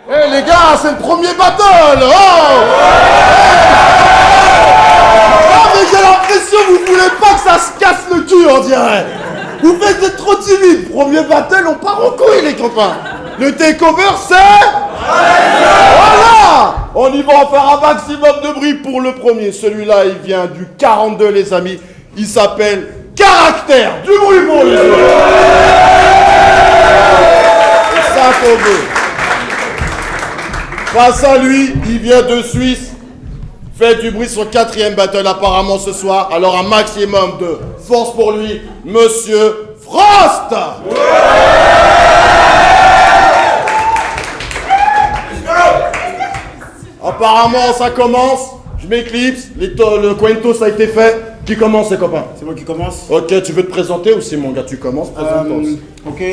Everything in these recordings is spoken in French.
Eh les gars, c'est le premier battle. Oh ah mais j'ai l'impression que vous voulez pas que ça se casse le cul, on dirait. Vous faites être trop timide. Premier battle, on part en couille les copains. Le takeover c'est... Voilà. On y va en faire un maximum de bruit pour le premier. Celui-là, il vient du 42 les amis. Il s'appelle Caractère. Du bruit pour lui. C'est ça qu'on veut. Face à lui, il vient de Suisse. Fait du bruit sur 4e battle apparemment ce soir. Alors un maximum de force pour lui, Monsieur Frost. Apparemment ça commence. Je m'éclipse. Le Quento ça a été fait. Qui commence les copains? C'est moi qui commence. Ok, tu veux te présenter ou c'est mon gars? Tu commences, présente-toi. Ok,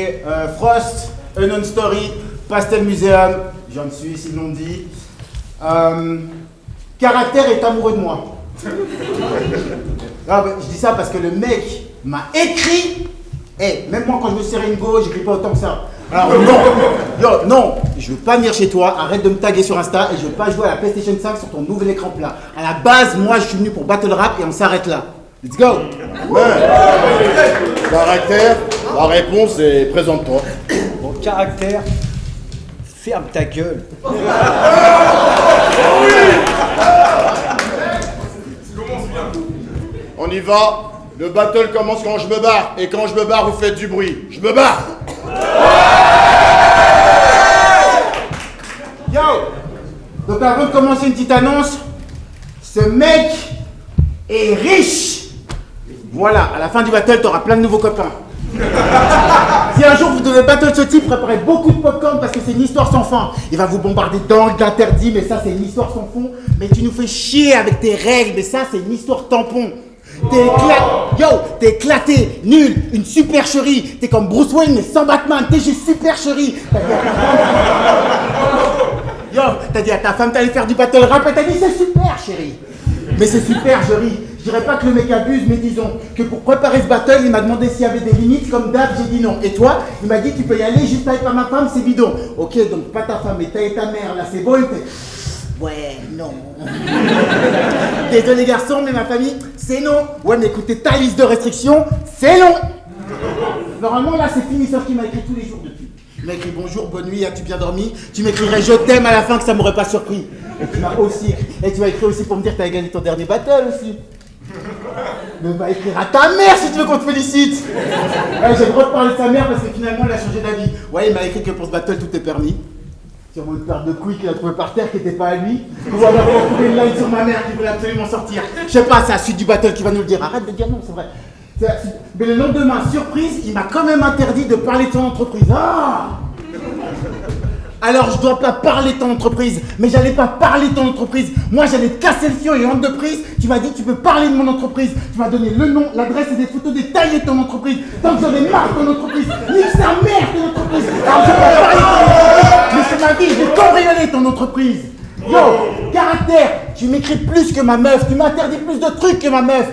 Frost, Unknown Story, Pastel Museum, j'en suis, ils l'ont dit. Caractère est amoureux de moi. Ah, je dis ça parce que le mec m'a écrit. Même moi quand je me serrais une go, j'écris pas autant que ça. Alors non, je veux pas venir chez toi, arrête de me taguer sur Insta et je veux pas jouer à la PlayStation 5 sur ton nouvel écran plat. À la base, moi je suis venu pour battle rap et on s'arrête là. Let's go. Caractère, la réponse est présente-toi. Bon, Caractère, ferme ta gueule. On y va. Le battle commence quand je me barre. Et quand je me barre, vous faites du bruit. Je me barre. Yo. Donc avant de commencer une petite annonce, ce mec est riche. Voilà, à la fin du battle, t'auras plein de nouveaux copains. Si un jour vous devez battle ce type, préparez beaucoup de popcorn parce que c'est une histoire sans fin. Il va vous bombarder d'angles, d'interdits, mais ça c'est une histoire sans fond. Mais tu nous fais chier avec tes règles, mais ça c'est une histoire tampon. T'es éclaté, nul, une supercherie. T'es comme Bruce Wayne mais sans Batman, t'es juste supercherie. T'as dit à ta femme t'allais faire du battle rap et t'as dit c'est super chérie. Mais c'est super chérie. Je dirais pas que le mec abuse, mais disons que pour préparer ce battle, il m'a demandé s'il y avait des limites, comme d'hab, j'ai dit non. Et toi, il m'a dit tu peux y aller, juste avec pas ma femme, c'est bidon. Ok, donc pas ta femme, mais ta et ta mère, là c'est bon, il fait... Ouais, non. Désolé garçon, mais ma famille, c'est non. Ouais, mais écoutez, ta liste de restrictions, c'est non. Normalement, là, c'est fini, sauf qu'il m'a écrit tous les jours depuis. Il m'a écrit bonjour, bonne nuit, as-tu bien dormi? Tu m'écrirais je t'aime à la fin que ça m'aurait pas surpris. Et tu m'as aussi écrit, et tu m'as écrit aussi pour me dire que t'avais gagné ton dernier battle aussi. Mais va écrire à ta mère si tu veux qu'on te félicite. J'ai le droit de parler de sa mère parce que finalement, elle a changé d'avis. Ouais, il m'a écrit que pour ce battle, tout est permis. Sur une paire de couilles qu'il a trouvé par terre qui n'était pas à lui. Ou alors on a trouvé une line sur ma mère qui voulait absolument sortir. Je sais pas, c'est la suite du battle qui va nous le dire. Arrête de dire non, c'est vrai. Mais le lendemain, surprise, il m'a quand même interdit de parler de son entreprise. Ah! Alors je dois pas parler de ton entreprise, mais j'allais pas parler de ton entreprise. Moi j'allais te casser le fion et honte de prise. Tu m'as dit tu peux parler de mon entreprise. Tu m'as donné le nom, l'adresse et des photos détaillées de ton entreprise. Tant que j'en ai marre de ton entreprise. Nique sa mère ton entreprise. Alors je vais pas parler de ton entreprise. Mais c'est ma vie, je vais cambrioler ton entreprise. Yo, Caractère, tu m'écris plus que ma meuf. Tu m'interdis plus de trucs que ma meuf.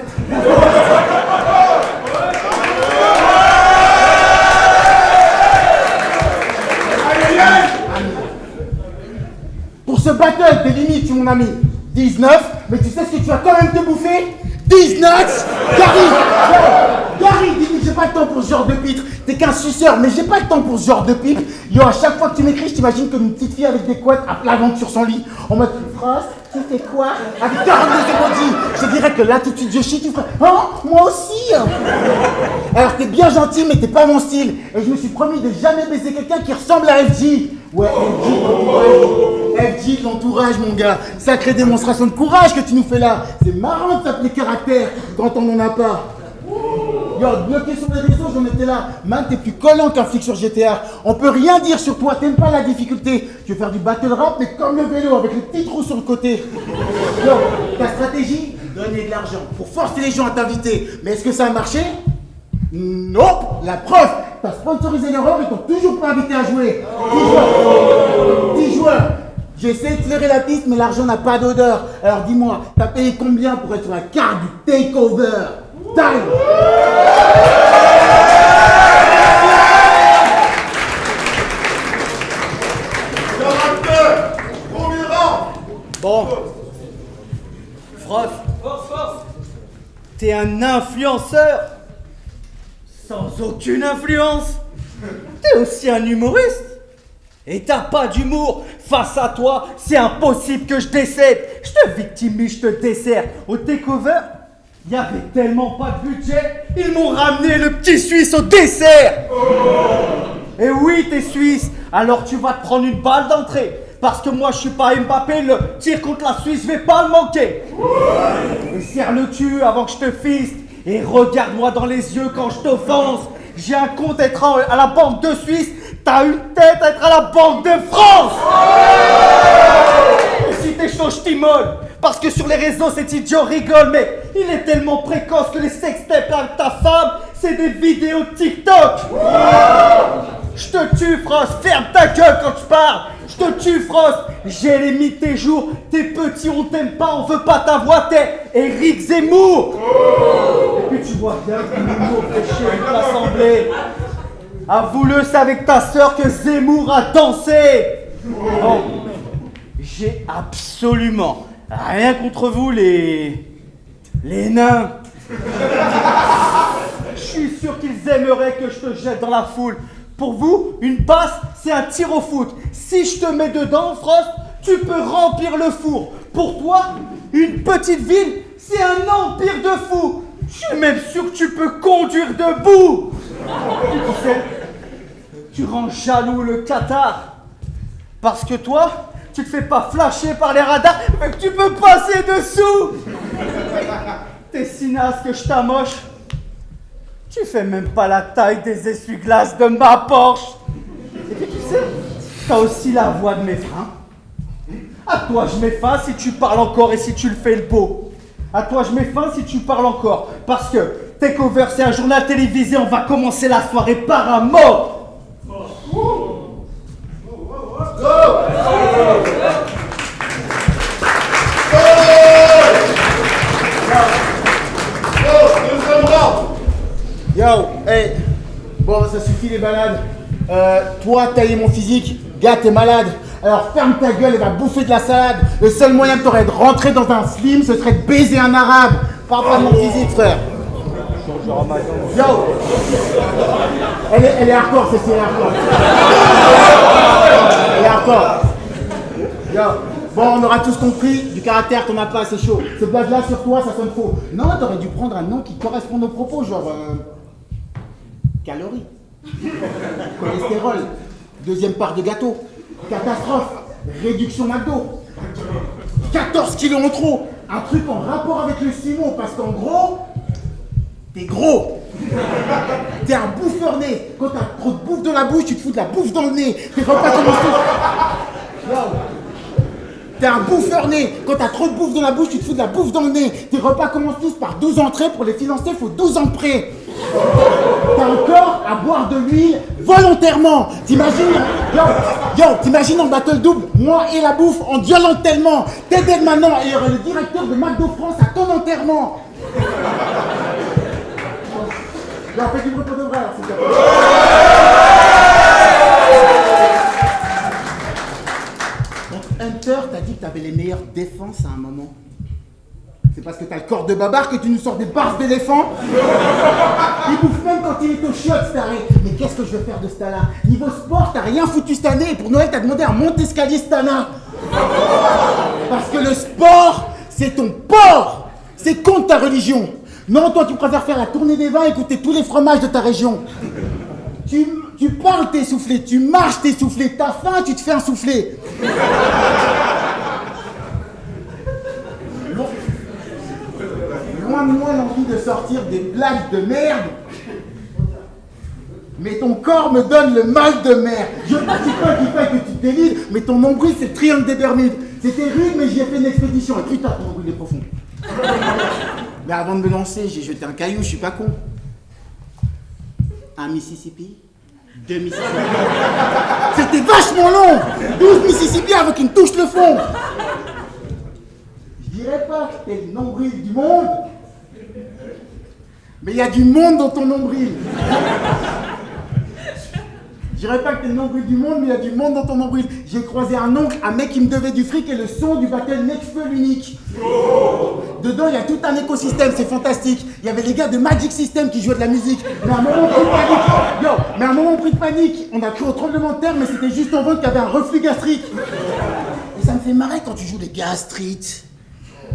Pour ce battle, tes limites, mon ami. 19, mais tu sais ce que tu vas quand même te bouffer? 19. Gary, dis-lui que j'ai pas le temps pour ce genre de pitre. T'es qu'un suceur, mais j'ai pas le temps pour ce genre de pipe. Yo, à chaque fois que tu m'écris, je t'imagine comme une petite fille avec des couettes à plat ventre sur son lit. En mode, Frost, tu fais quoi? Avec 42 emojis. Je dirais que là, tout de suite, je chie, tu ferais, oh, moi aussi. Alors, t'es bien gentil, mais t'es pas mon style. Et je me suis promis de jamais baiser quelqu'un qui ressemble à FG. Ouais, FG de l'entourage, mon gars. Sacrée démonstration de courage que tu nous fais là. C'est marrant de t'appeler Caractère quand on n'en a pas. Yo, bloqué sur les réseaux, j'en étais là. Man, t'es plus collant qu'un flic sur GTA. On peut rien dire sur toi, t'aimes pas la difficulté. Tu veux faire du battle rap, mais comme le vélo, avec les petits trous sur le côté. Yo, ta stratégie? Donner de l'argent pour forcer les gens à t'inviter. Mais est-ce que ça a marché? Non. La preuve, t'as sponsorisé l'erreur, ils t'ont toujours pas invité à jouer. 10 joueurs. J'essaie de flairer la piste, mais l'argent n'a pas d'odeur. Alors dis-moi, t'as payé combien pour être sur la carte du takeover? Time. Caractère, Bon. Frost. T'es un influenceur. Sans aucune influence. T'es aussi un humoriste. Et t'as pas d'humour. Face à toi, c'est impossible que je décède. Je te victimise, je te desserre. Au takeover, il y avait tellement pas de budget, ils m'ont ramené le petit Suisse au dessert. Et oui, t'es Suisse, alors tu vas te prendre une balle d'entrée. Parce que moi, je suis pas Mbappé, le tir contre la Suisse, je vais pas le manquer. Et serre le cul avant que je te fiste. Et regarde-moi dans les yeux quand je t'offense. J'ai un compte à être à la Banque de Suisse. T'as une tête à être à la Banque de France. Et si t'es chaud, je t'immole. Parce que sur les réseaux, cet idiot rigole. Mais il est tellement précoce que les sextapes avec ta femme, c'est des vidéos TikTok. Je te tue, Frost. Ferme ta gueule quand tu parles. Je te tue, Frost. J'ai les mythes tes jours. T'es petit, on t'aime pas, on veut pas ta voix. T'es Éric Zemmour. Et puis tu vois bien que l'humour fait chier toute l'assemblée. Avoue-le, c'est avec ta sœur que Zemmour a dansé. Bon, j'ai absolument rien contre vous, les nains. Je suis sûr qu'ils aimeraient que je te jette dans la foule. Pour vous, une passe, c'est un tir au foot. Si je te mets dedans, Frost, tu peux remplir le four. Pour toi, une petite ville, c'est un empire de fous. Je suis même sûr que tu peux conduire debout. Tu sais, tu rends jaloux le Qatar. Parce que toi, tu te fais pas flasher par les radars, mais que tu peux passer dessous. T'es si naze que je t'amoche. Tu fais même pas la taille des essuie-glaces de ma Porsche. Et puis tu sais, t'as aussi la voix de mes freins. À toi je mets fin si tu parles encore et si tu le fais le beau. À toi je mets fin si tu parles encore. Parce que Takeover c'est un journal télévisé, on va commencer la soirée par un mot. Yo, hey, bon, ça suffit les balades. Toi, tailler mon physique, gars, t'es malade. Alors ferme ta gueule et va bouffer de la salade. Le seul moyen que t'aurais de rentrer dans un slim, ce serait de baiser un arabe. Parle pas de mon physique, frère. Yo, elle est hardcore, c'est hardcore. Elle est hardcore. Yo, bon, on aura tous compris, du caractère t'en as pas, c'est chaud. Ce blague-là sur toi, ça sonne faux. Non, t'aurais dû prendre un nom qui corresponde aux propos, genre... calories. Cholestérol. Deuxième part de gâteau. Catastrophe. Réduction McDo. 14 kilos en trop. Un truc en rapport avec le Simon, parce qu'en gros, t'es gros. T'es un bouffeur-né. Quand t'as trop de bouffe dans la bouche, tu te fous de la bouffe dans le nez. Tes repas commencent tous... T'es un bouffeur-né. Quand t'as trop de bouffe dans la bouche, tu te fous de la bouffe dans le nez. Tes repas commencent tous par 12 entrées. Pour les financer, il faut 12 ans de prêt. T'as encore à boire de l'huile volontairement. T'imagines, t'imagines en battle double, moi et la bouffe, on violente tellement. T'aides maintenant et il y aura le directeur de McDo France à ton enterrement. Là, fais du bruit pour de vrai, alors, s'il te plaît. Donc, Hunter t'a dit que t'avais les meilleures défenses à un moment. C'est parce que t'as le corps de babar que tu nous sors des barres d'éléphant. Il bouffe même quand il est au chiottes, ce taré. Mais qu'est-ce que je vais faire de ce tas-là? Niveau sport, t'as rien foutu cette année. Et pour Noël, t'as demandé un monte-escalier Stana. Parce que le sport, c'est ton porc. C'est contre ta religion. Non, toi, tu préfères faire la tournée des vins et écouter tous les fromages de ta région. Tu parles, t'es soufflé. Tu marches, t'es soufflé. T'as faim, tu te fais un soufflé. Loin de moi l'envie de sortir des blagues de merde. Mais ton corps me donne le mal de mer. Je ne sais pas qui fait que tu te délides, mais ton nombril c'est le triangle des Bermudes. C'était rude, mais j'y ai fait une expédition. Et putain, ton nombril est profond. Mais avant de me lancer, j'ai jeté un caillou, je suis pas con. Un Mississippi, 2 Mississippi. C'était vachement long. 12 Mississippi avant qu'il me touche le fond. Je dirais pas que t'es le nombril du monde, mais il y a du monde dans ton nombril. dirais pas que t'es le nombril du monde, mais il y a du monde dans ton nombril. J'ai croisé un oncle, un mec qui me devait du fric et le son du battle Nexpel unique. Dedans, il y a tout un écosystème, c'est fantastique. Il y avait les gars de Magic System qui jouaient de la musique. Mais à un moment, on prit de panique. Yo, mais à un moment, on prit de panique. On a cru au tremblement de terre, mais c'était juste ton ventre qui avait un reflux gastrique. Et ça me fait marrer quand tu joues les gastrites.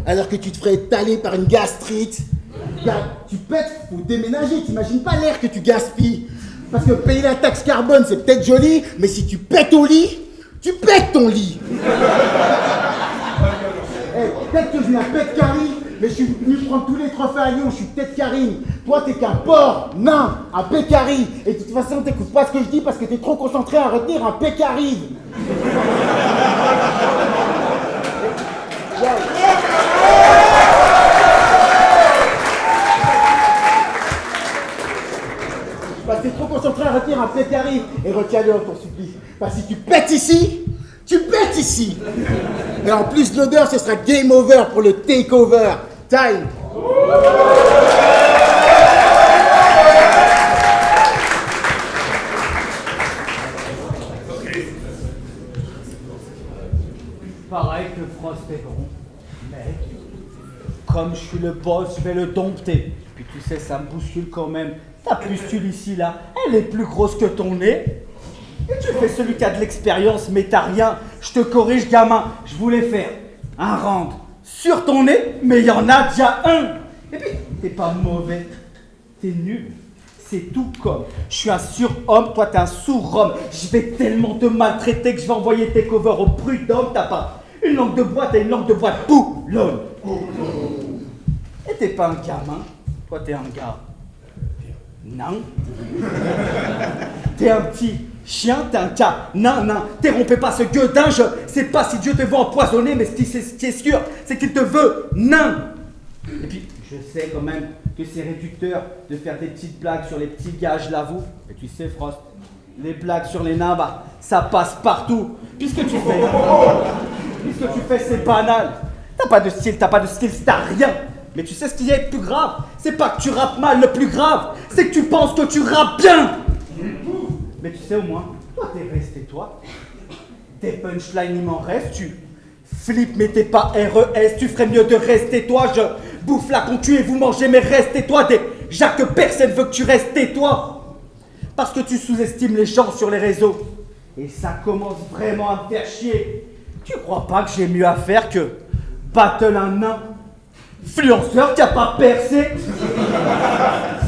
Alors que tu te ferais étaler par une gastrite. Tu pètes, faut déménager, t'imagines pas l'air que tu gaspilles. Parce que payer la taxe carbone, c'est peut-être joli, mais si tu pètes au lit, tu pètes ton lit. Peut-être que je viens pète Carrie, mais je suis venu prendre tous les trophées à Lyon, je suis peut-être Karine. Toi, t'es qu'un porc, nain, un pécari. Et de toute façon, t'écoutes pas ce que je dis parce que t'es trop concentré à retenir un pécari. Parce que t'es trop concentré à retenir un pécari. Et retiens-le, on t'en supplie. Parce que si tu pètes ici, tu pètes ici. Et en plus de l'odeur, ce sera game over pour le takeover. Time. Pareil que Frost et Gron, mais comme je suis le boss, je vais le dompter. Puis tu sais, ça me bouscule quand même. Ta pustule ici, là, elle est plus grosse que ton nez. Et tu fais celui qui a de l'expérience, mais t'as rien. Je te corrige, gamin. Je voulais faire un round sur ton nez, mais il y en a déjà un. Et puis, t'es pas mauvais. T'es nul. C'est tout comme. Je suis un surhomme, toi t'es un sous-homme. Je vais tellement te maltraiter que je vais envoyer tes covers au prud'homme. T'as pas une langue de bois, t'as une langue de bois de poulonne. Et t'es pas un gamin. Toi t'es un gars. Non. T'es un petit chien, t'es un cas. Non, non, t'érrompez pas ce gueudin. Je sais pas si Dieu te veut empoisonner, mais ce qui est sûr, c'est qu'il te veut nain. Et puis, je sais quand même que c'est réducteur de faire des petites blagues sur les petits gars, je l'avoue. Mais tu sais, Frost, les blagues sur les nains, bah, ça passe partout. Puisque tu fais, c'est banal. T'as pas de style, t'as rien. Mais tu sais ce qui est le plus grave? C'est pas que tu rappes mal, le plus grave, c'est que tu penses que tu rappes bien. Mais tu sais au moins, toi t'es resté toi. Tes punchlines il m'en reste, tu flippes mais t'es pas RES, tu ferais mieux de rester toi. Je bouffe la concu et vous mangez mais restez toi. Déjà que personne veut que tu restes toi. Parce que tu sous-estimes les gens sur les réseaux. Et ça commence vraiment à me faire chier. Tu crois pas que j'ai mieux à faire que battle un nain influenceur qui a pas percé?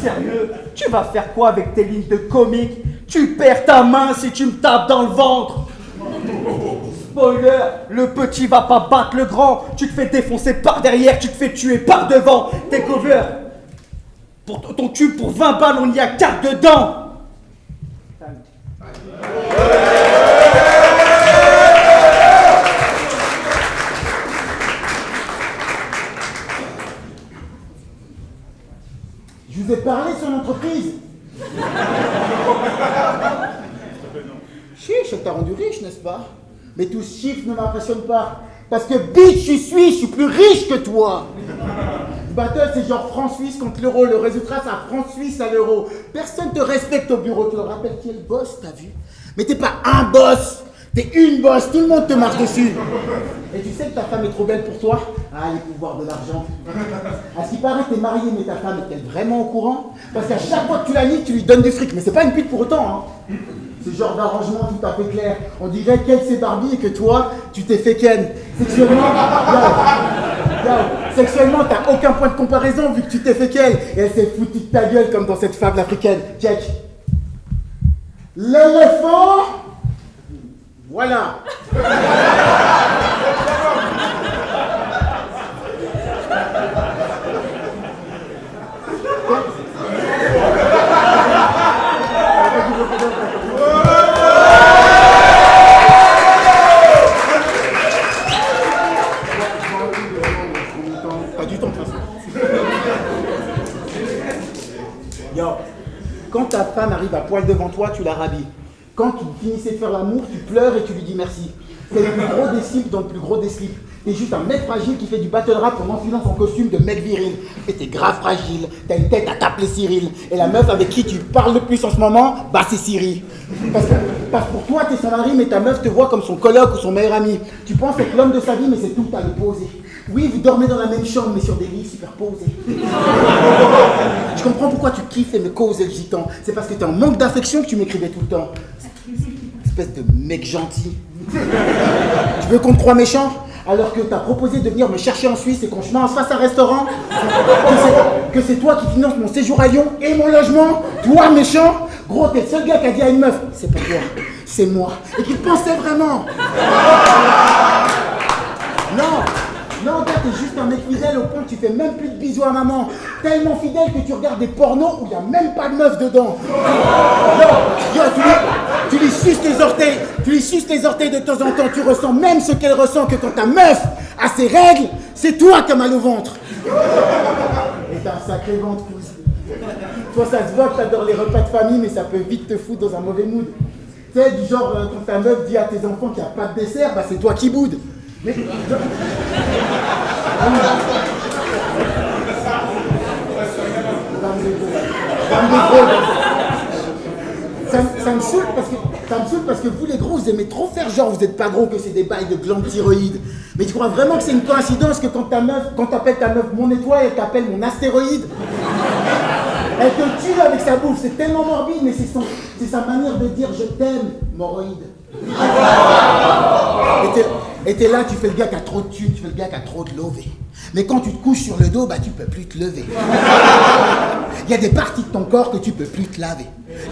Sérieux, tu vas faire quoi avec tes lignes de comique? Tu perds ta main si tu me tapes dans le ventre. Spoiler, le petit va pas battre le grand. Tu te fais défoncer par derrière, tu te fais tuer par devant. Tes covers, pour ton cul, pour 20 balles, on y a 4 dedans. Je vous ai parlé sur l'entreprise. Chiche, elle t'a rendu riche, n'est-ce pas? Mais tout ce chiffre ne m'impressionne pas. Parce que bitch, je suis plus riche que toi. Battle, c'est genre franc suisse contre l'euro. Le résultat, c'est un franc suisse à l'euro. Personne te respecte au bureau. Tu te rappelles qui est le boss, t'as vu? Mais t'es pas un boss. T'es une boss. Tout le monde te marche dessus. Et tu sais que ta femme est trop belle pour toi? Ah, les pouvoirs de l'argent. À ce qui paraît, t'es marié, mais ta femme est-elle vraiment au courant? Parce qu'à chaque fois que tu la niques, tu lui donnes du fric. Mais c'est pas une pute pour autant, hein. Ce genre d'arrangement tout à fait clair. On dirait qu'elle s'est Barbie et que toi, tu t'es fait ken. Sexuellement, sexuellement, t'as aucun point de comparaison vu que tu t'es fait ken. Et elle s'est foutue de ta gueule comme dans cette fable africaine. Check. L'éléphant. Voilà. Pas du temps, Yo, quand ta femme arrive à poil devant toi, tu la rhabilles. Quand tu finissais de faire l'amour, tu pleures et tu lui dis merci. C'est le plus gros des slips dans le plus gros des slips. T'es juste un mec fragile qui fait du battle rap en enfilant son costume de mec viril. Et t'es grave fragile, t'as une tête à t'appeler Cyril. Et la meuf avec qui tu parles le plus en ce moment, bah c'est Siri. Parce que pour toi, t'es son mari, mais ta meuf te voit comme son coloc ou son meilleur ami. Tu penses être l'homme de sa vie, mais c'est tout à l'opposé. Oui, vous dormez dans la même chambre, mais sur des lits superposés. Je comprends pourquoi tu kiffes et me causes le gitan. C'est parce que t'es en manque d'affection que tu m'écrivais tout le temps. Espèce de mec gentil. Tu veux qu'on te croie méchant? Alors que t'as proposé de venir me chercher en Suisse et qu'on se fasse un restaurant? Que c'est toi qui finances mon séjour à Lyon et mon logement? Toi, méchant? Gros, t'es le seul gars qui a dit à une meuf, c'est pas toi, c'est moi. Et qui pensait vraiment. Non, gars, t'es juste un mec fidèle au point que tu fais même plus de bisous à maman. Tellement fidèle que tu regardes des pornos où il n'y a même pas de meuf dedans. Tu lui suces les orteils. Tu lui suces les orteils de temps en temps. Tu ressens même ce qu'elle ressent que quand ta meuf a ses règles, c'est toi qui as mal au ventre. Et t'as un sacré ventre, pouce. Toi, ça se voit que t'adores les repas de famille, mais ça peut vite te foutre dans un mauvais mood. Tu sais, du genre, quand ta meuf dit à tes enfants qu'il n'y a pas de dessert, bah c'est toi qui boudes. Mais... Ça me saoule parce que vous les gros, vous aimez trop faire genre vous êtes pas gros, que c'est des bails de glandes thyroïdes. Mais tu crois vraiment que c'est une coïncidence que quand t'appelles ta meuf mon étoile, elle t'appelle mon astéroïde? Elle te tue avec sa bouffe, c'est tellement morbide, mais c'est sa manière de dire je t'aime, moroïde. Et t'es là, tu fais le gars qui a trop de thunes, tu fais le gars qui a trop de lové. Mais quand tu te couches sur le dos, bah tu peux plus te lever. Il y a des parties de ton corps que tu peux plus te laver.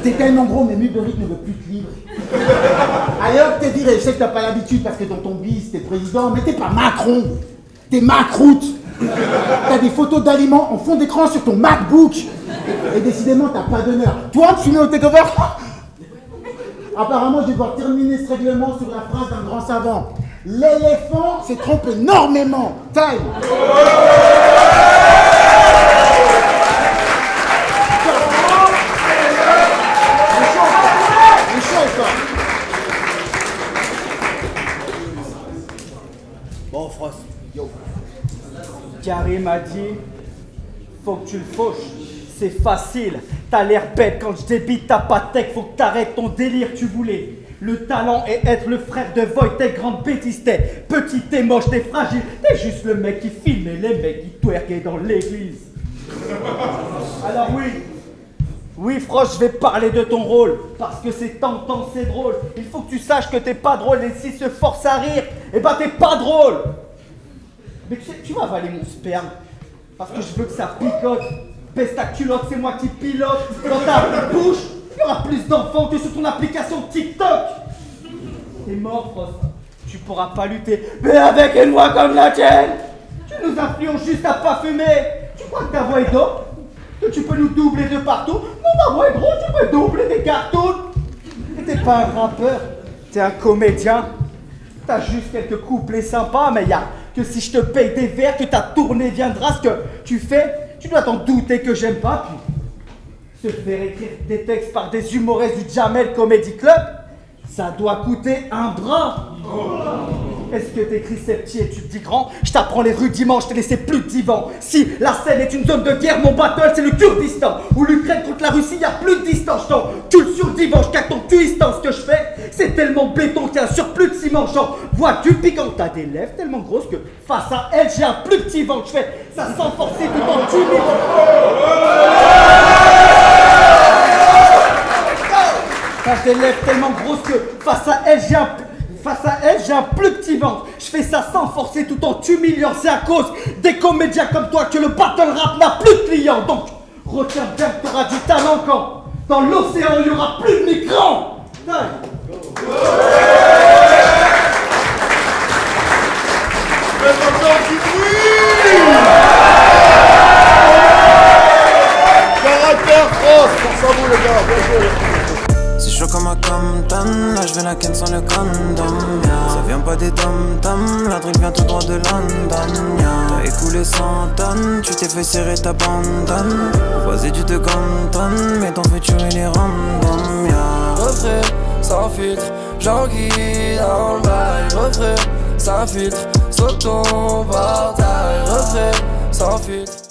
T'es tellement gros, mais Muberit ne veut plus te livrer. Alors t'es viré, je sais que t'as pas l'habitude parce que dans ton bis, t'es président, mais t'es pas Macron. T'es Macroute. T'as des photos d'aliments en fond d'écran sur ton MacBook. Et décidément, t'as pas d'honneur. Toi, tu mets au takeover. Apparemment, je vais devoir terminer ce règlement sur la phrase d'un grand savant. L'éléphant s'est trompé énormément. Time. Bon, Frost. Yo. Karim m'a dit, faut que tu le fauches. C'est facile. T'as l'air bête quand je débite ta patek. Faut que t'arrêtes ton délire, tu voulais. Le talent est être le frère de Wojtek, grande bêtise t'es. Petit, t'es moche, t'es fragile. T'es juste le mec qui filmait les mecs qui twerkaient dans l'église. Alors oui, Frost, je vais parler de ton rôle. Parce que c'est tentant, c'est drôle. Il faut que tu saches que t'es pas drôle. Et s'il se force à rire, eh ben t'es pas drôle. Mais tu sais, tu vas avaler mon sperme. Parce que je veux que ça picote. Baisse ta culotte, c'est moi qui pilote. Dans ta bouche, il y aura plus d'enfants que sur ton application TikTok. T'es mort, Frost. Tu pourras pas lutter. Mais avec une voix comme la tienne, tu nous influences juste à pas fumer. Tu crois que ta voix est dope? Que tu peux nous doubler de partout? Non, ta voix est drôle, tu peux doubler des cartoons. Et t'es pas un rappeur, t'es un comédien. T'as juste quelques couplets sympas, mais y'a que si je te paye des vers, que ta tournée viendra, ce que tu fais, tu dois t'en douter que j'aime pas. Puis, se faire écrire des textes par des humoristes du Jamel Comedy Club, ça doit coûter un bras. Est-ce que t'écris ces petits et tu te dis grand? Je t'apprends les rudiments, je t'ai laissé plus de divan. Si la scène est une zone de guerre, mon battle c'est le Kurdistan. Ou l'Ukraine contre la Russie, y a plus de distance. Non, tu le surdivan, je ton cuistan. Ce que je fais, c'est tellement béton qu'il y a un surplus de ciment. Genre, vois du piquant, t'as des lèvres tellement grosses que face à elle, j'ai un plus petit ventre. Je fais ça sans forcer tout en timide. T'as des lèvres tellement grosses que face à elle, j'ai un plus petit ventre. Je fais ça sans forcer tout en t'humiliant. C'est à cause des comédiens comme toi que le battle rap n'a plus de clients. Donc, retiens bien que t'auras du talent quand dans l'océan il n'y aura plus de migrants. Faites encore du bruit! Caractère Frost, pour ça vous les gars, bien joué. C'est chaud comme un Compton, là je vais la ken sans le condom, yeah. Ça vient pas des tom-tom, la drill vient tout droit de London, yeah. T'as écoulé 100 tonnes, tu t'es fait serrer ta bandane. Vas-y tu te cantonnes, mais ton futur il est random, yeah. Refrais, sans filtre, j'enquille dans le bail. Refrais, sans filtre, Saute ton portail, refait sans fuite.